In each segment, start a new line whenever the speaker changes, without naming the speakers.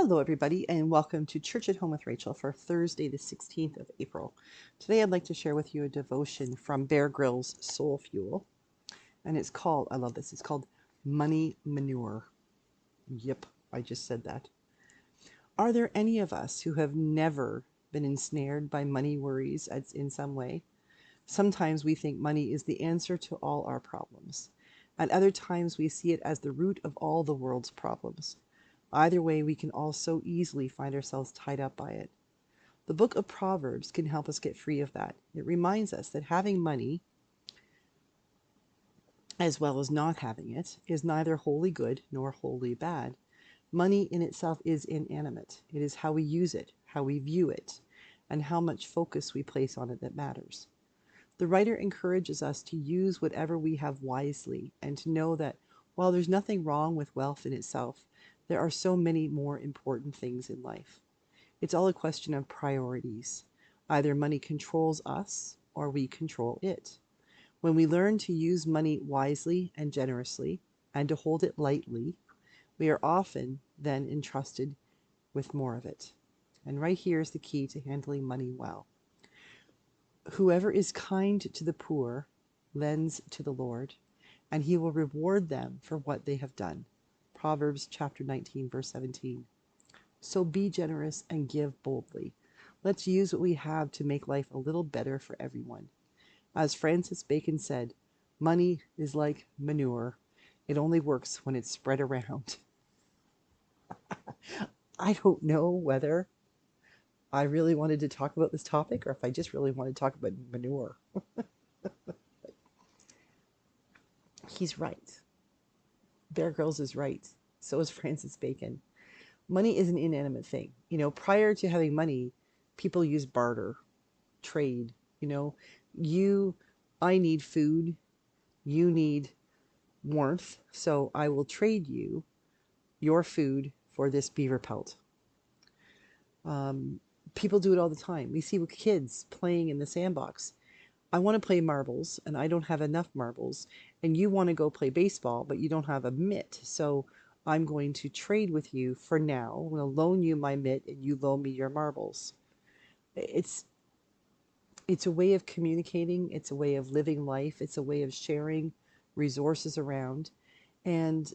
Hello, everybody, and welcome to Church at Home with Rachel for Thursday, the 16th of April. Today, I'd like to share with you a devotion from Bear Grylls' Soul Fuel, and it's called, I love this, it's called Money Manure. Yep, I just said that. Are there any of us who have never been ensnared by money worries in some way? Sometimes we think money is the answer to all our problems. At other times, we see it as the root of all the world's problems. Either way, we can all so easily find ourselves tied up by it. The book of Proverbs can help us get free of that. It reminds us that having money, as well as not having it, is neither wholly good nor wholly bad. Money in itself is inanimate. It is how we use it, how we view it, and how much focus we place on it that matters. The writer encourages us to use whatever we have wisely and to know that while there's nothing wrong with wealth in itself, there are so many more important things in life. It's all a question of priorities. Either money controls us or we control it. When we learn to use money wisely and generously and to hold it lightly, we are often then entrusted with more of it. And right here is the key to handling money well. Whoever is kind to the poor lends to the Lord, and he will reward them for what they have done. Proverbs chapter 19, verse 17. So be generous and give boldly. Let's use what we have to make life a little better for everyone. As Francis Bacon said, money is like manure. It only works when it's spread around. I don't know whether I really wanted to talk about this topic or if I just really want to talk about manure. He's right. Bear Grylls is right. So is Francis Bacon. Money is an inanimate thing. Prior to having money, people use barter, trade. I need food, you need warmth, so I will trade you your food for this beaver pelt. People do it all the time. We see with kids playing in the sandbox. I want to play marbles and I don't have enough marbles, and you want to go play baseball, but you don't have a mitt. So I'm going to trade with you for now. I'm going to loan you my mitt and you loan me your marbles. It's a way of communicating. It's a way of living life. It's a way of sharing resources around. And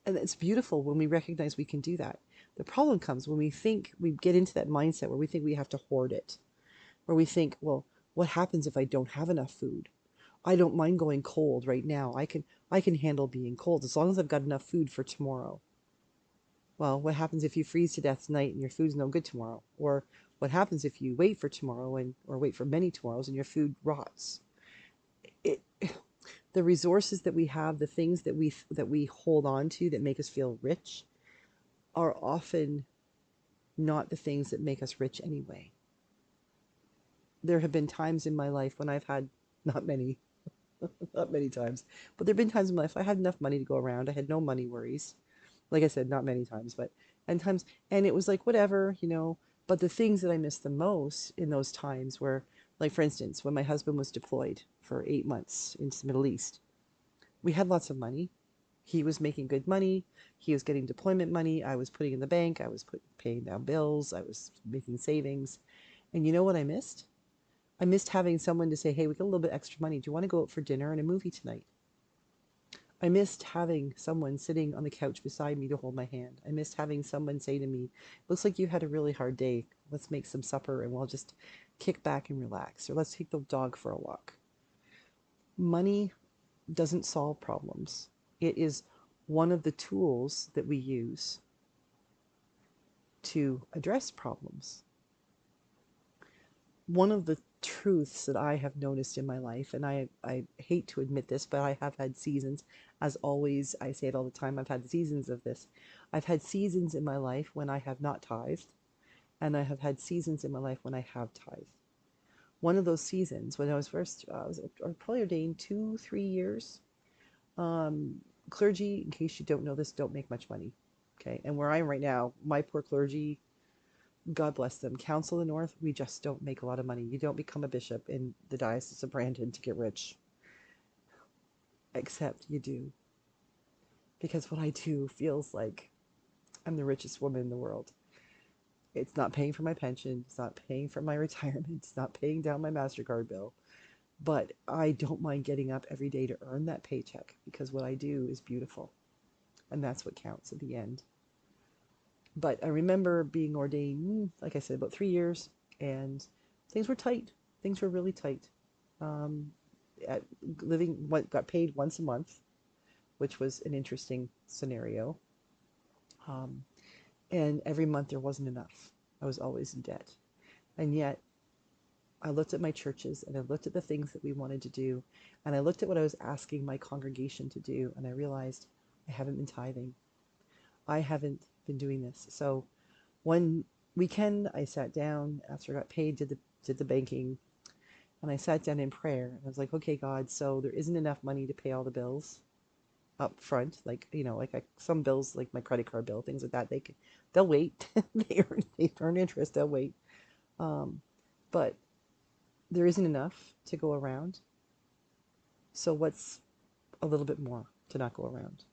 it's beautiful when we recognize we can do that. The problem comes when we get into that mindset where we think we have to hoard it, where we think, well, what happens if I don't have enough food? I don't mind going cold right now. I can handle being cold as long as I've got enough food for tomorrow. Well, what happens if you freeze to death tonight and your food's no good tomorrow? Or what happens if you wait for tomorrow or wait for many tomorrows and your food rots? It, the resources that we have, the things that we hold on to that make us feel rich, are often not the things that make us rich anyway. There have been times in my life when I've had, not many, not many times, but there have been times in my life I had enough money to go around. I had no money worries. Like I said, not many times, and it was like, whatever, but the things that I missed the most in those times were, like, for instance, when my husband was deployed for 8 months into the Middle East, we had lots of money. He was making good money. He was getting deployment money. I was putting in the bank. I was paying down bills. I was making savings. And you know what I missed? I missed having someone to say, hey, we got a little bit extra money. Do you want to go out for dinner and a movie tonight? I missed having someone sitting on the couch beside me to hold my hand. I missed having someone say to me, looks like you had a really hard day. Let's make some supper and we'll just kick back and relax. Or let's take the dog for a walk. Money doesn't solve problems. It is one of the tools that we use to address problems. One of the truths that I have noticed in my life, and I hate to admit this, but I have had seasons, as always, I say it all the time, I've had seasons of this. I've had seasons in my life when I have not tithed, and I have had seasons in my life when I have tithed. One of those seasons, when I was first, I was probably ordained 2-3 years. Clergy, in case you don't know this, don't make much money. Okay, and where I am right now, my poor clergy, God bless them, Council of the North, we just don't make a lot of money. You don't become a bishop in the Diocese of Brandon to get rich. Except you do. Because what I do feels like I'm the richest woman in the world. It's not paying for my pension. It's not paying for my retirement. It's not paying down my MasterCard bill. But I don't mind getting up every day to earn that paycheck because what I do is beautiful. And that's what counts at the end. But I remember being ordained, like I said, about 3 years, and things were tight. Things were really tight. Um, at living, what got paid once a month, which was an interesting scenario. Um, and every month there wasn't enough. I was always in debt. And yet I looked at my churches and I looked at the things that we wanted to do. And I looked at what I was asking my congregation to do. And I realized I haven't been tithing. I haven't been doing this. So one weekend I sat down after I got paid, did the banking, and I sat down in prayer. And I was like, okay, God, so there isn't enough money to pay all the bills up front, like some bills, like my credit card bill, things like that. They'll wait. They earn interest. They'll wait. Um, but there isn't enough to go around. So what's a little bit more to not go around?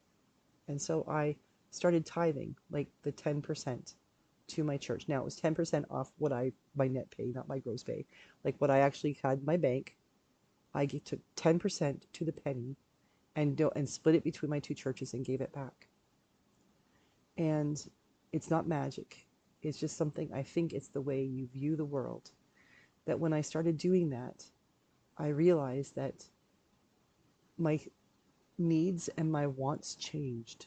And so I started tithing, like the 10% to my church. Now it was 10% off my net pay, not my gross pay. Like what I actually had in my bank, took 10% to the penny and split it between my two churches and gave it back. And it's not magic. It's just something, I think it's the way you view the world. That when I started doing that, I realized that my needs and my wants changed.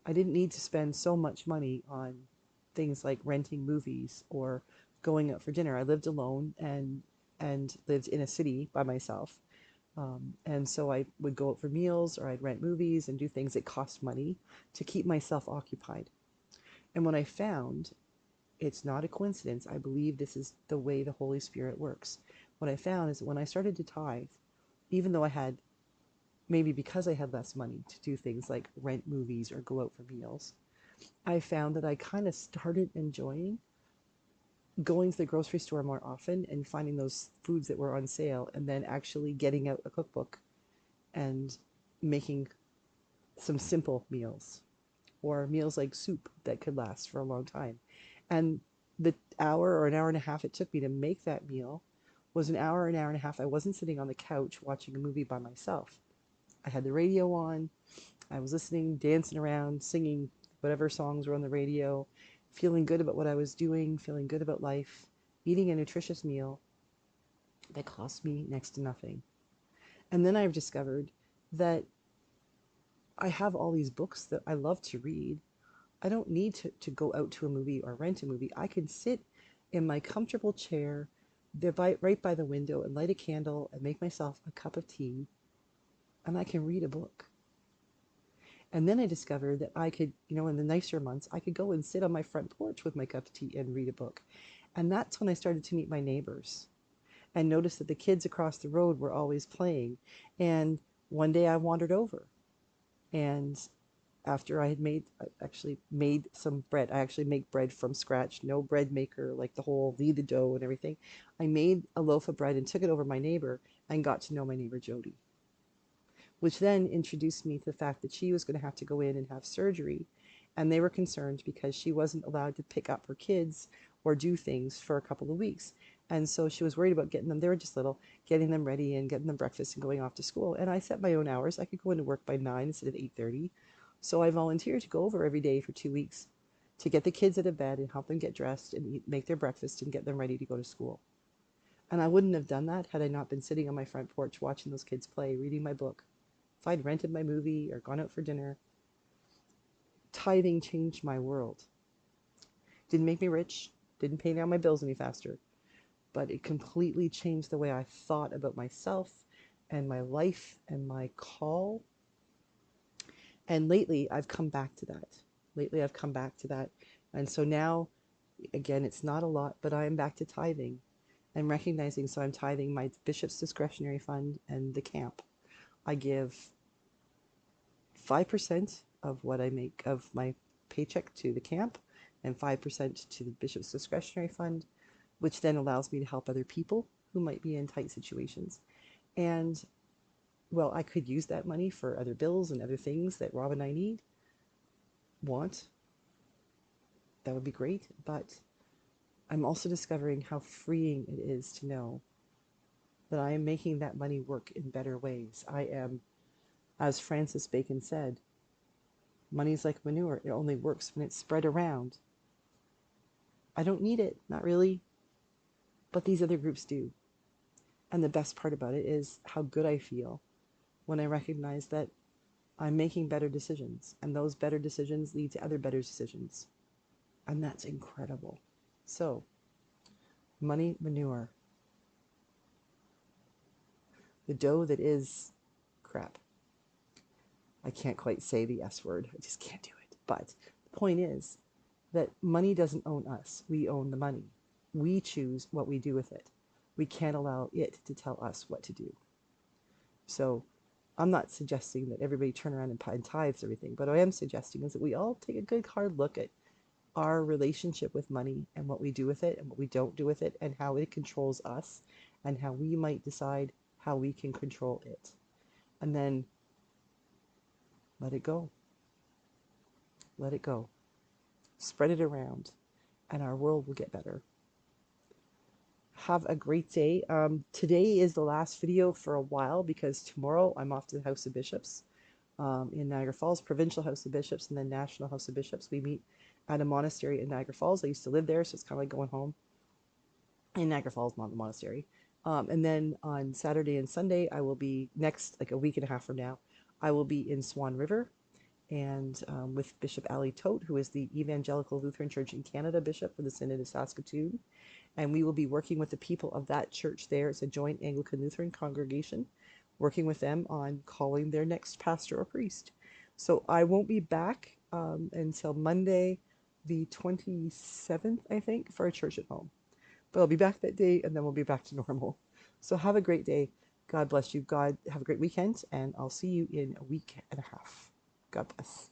I didn't need to spend so much money on things like renting movies or going out for dinner. I lived alone and lived in a city by myself. And so I would go out for meals or I'd rent movies and do things that cost money to keep myself occupied. And when I found it's not a coincidence, I believe this is the way the Holy Spirit works. What I found is that when I started to tithe, even though I had, maybe because I had less money to do things like rent movies or go out for meals, I found that I kind of started enjoying going to the grocery store more often and finding those foods that were on sale and then actually getting out a cookbook and making some simple meals or meals like soup that could last for a long time. And the hour or an hour and a half it took me to make that meal was an hour and a half. I wasn't sitting on the couch watching a movie by myself. I had the radio on. I was listening, dancing around, singing whatever songs were on the radio, feeling good about what I was doing, feeling good about life, eating a nutritious meal that cost me next to nothing. And then I've discovered that I have all these books that I love to read. I don't need to go out to a movie or rent a movie. I can sit in my comfortable chair right by the window and light a candle and make myself a cup of tea, and I can read a book. And then I discovered that I could, in the nicer months, I could go and sit on my front porch with my cup of tea and read a book. And that's when I started to meet my neighbors and noticed that the kids across the road were always playing. And one day I wandered over, and after I actually made some bread. I actually make bread from scratch, no bread maker, like the whole knead the dough and everything. I made a loaf of bread and took it over my neighbor and got to know my neighbor Jody, which then introduced me to the fact that she was going to have to go in and have surgery. And they were concerned because she wasn't allowed to pick up her kids or do things for a couple of weeks. And so she was worried about getting them, they were just little, getting them ready and getting them breakfast and going off to school. And I set my own hours. I could go into work by 9 instead of 8:30. So I volunteered to go over every day for 2 weeks to get the kids out of bed and help them get dressed and make their breakfast and get them ready to go to school. And I wouldn't have done that had I not been sitting on my front porch watching those kids play, reading my book. If I'd rented my movie or gone out for dinner, tithing changed my world. Didn't make me rich, didn't pay down my bills any faster, but it completely changed the way I thought about myself and my life and my call. And lately, I've come back to that. And so now, again, it's not a lot, but I am back to tithing and recognizing. So I'm tithing my bishop's discretionary fund and the camp. I give 5% of what I make of my paycheck to the camp and 5% to the bishop's discretionary fund, which then allows me to help other people who might be in tight situations. And well, I could use that money for other bills and other things that Rob and I want. that would be great. But I'm also discovering how freeing it is to know that I am making that money work in better ways. I am, as Francis Bacon said, money's like manure. It only works when it's spread around. I don't need it, not really, but these other groups do. And the best part about it is how good I feel when I recognize that I'm making better decisions, and those better decisions lead to other better decisions. And that's incredible. So, money manure, the dough that is crap. I can't quite say the S word. I just can't do it. But the point is that money doesn't own us. We own the money. We choose what we do with it. We can't allow it to tell us what to do. So I'm not suggesting that everybody turn around and tithes everything, but what I am suggesting is that we all take a good hard look at our relationship with money and what we do with it and what we don't do with it and how it controls us and how we might decide how we can control it. And then let it go. Let it go. Spread it around, and our world will get better. Have a great day. Today is the last video for a while because tomorrow I'm off to the House of Bishops in Niagara Falls, Provincial House of Bishops, and then National House of Bishops. We meet at a monastery in Niagara Falls. I used to live there, so it's kind of like going home in Niagara Falls, not the monastery. And then on Saturday and Sunday, I will be next, like a week and a half from now, I will be in Swan River and with Bishop Ali Tote, who is the Evangelical Lutheran Church in Canada bishop for the Synod of Saskatoon. And we will be working with the people of that church there. It's a joint Anglican Lutheran congregation, working with them on calling their next pastor or priest. So I won't be back until Monday, the 27th, I think, for a church at home. But I'll be back that day, and then we'll be back to normal. So have a great day. God bless you. God, have a great weekend, and I'll see you in a week and a half. God bless.